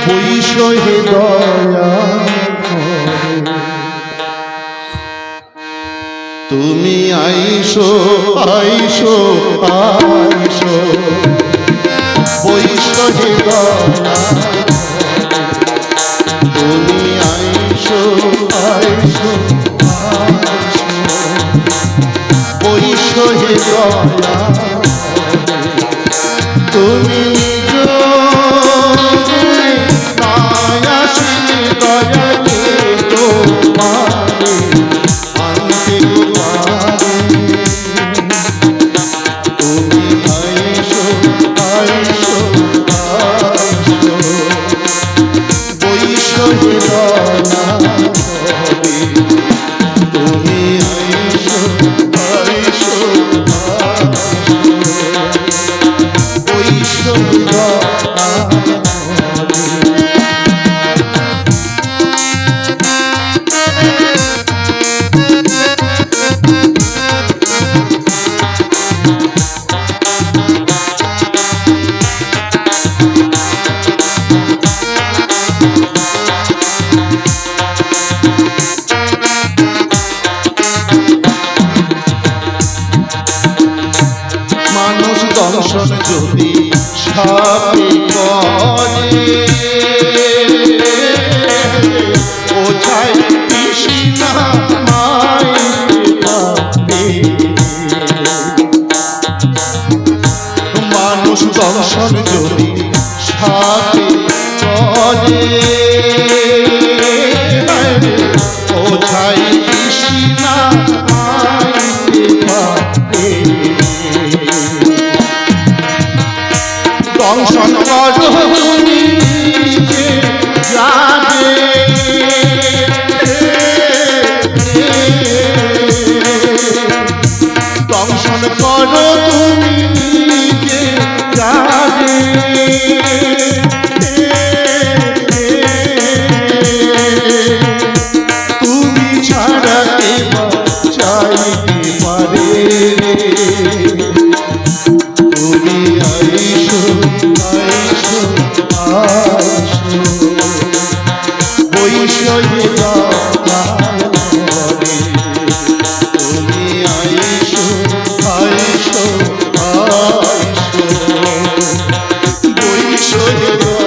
বইসো হে দয়া তুমি আইসো আইসো আইসো বইসো হে দয়া তুমি আইসো আইসো বইসো হে দয়া তুমি দর্শন যদি সাপে করে ওঝাই কৃষ্ণা মানুষ দর্শন যদি সাপে করে ওঝাই কৃষ্ণা দংশন করো তুমি যাবে দংশন করো তুমি যাবে তুমি ছাড়া কে চাইতে পারে তুমি আইসো আইসো আইসো বইসো হে দয়া তুমি আইসো আইসো আইসো বইসো হে দয়া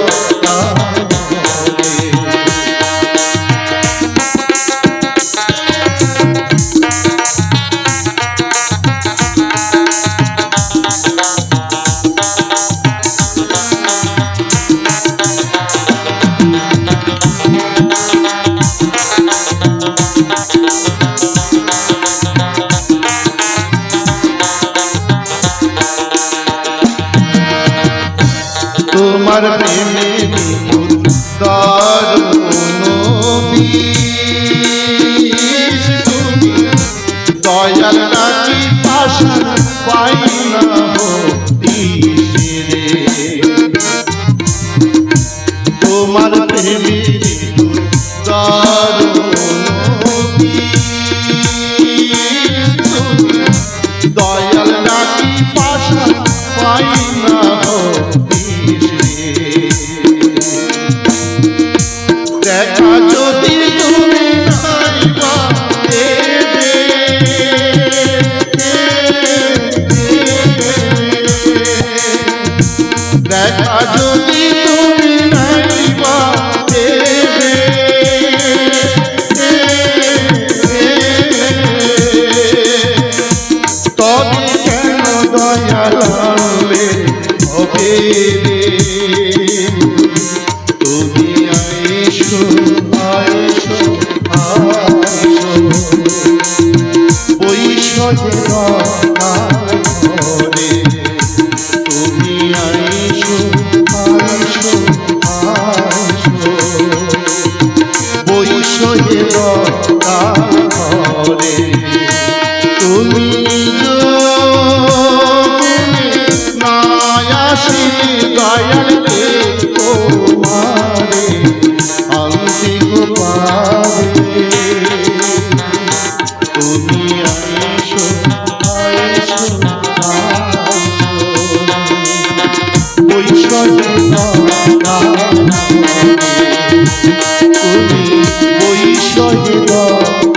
তোমার প্রেমে তুমি দয়াল রাখি পাশা পাই না তোমার প্রেমে দয়াল রাখি পাশা পাই না দেখা যদি তুমি দেখা যদি তুমি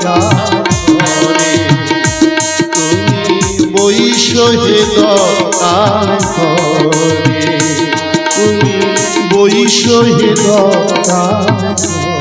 করে তুমি বৈশ হে দয়াল করে তুমি বৈশ হে দয়াল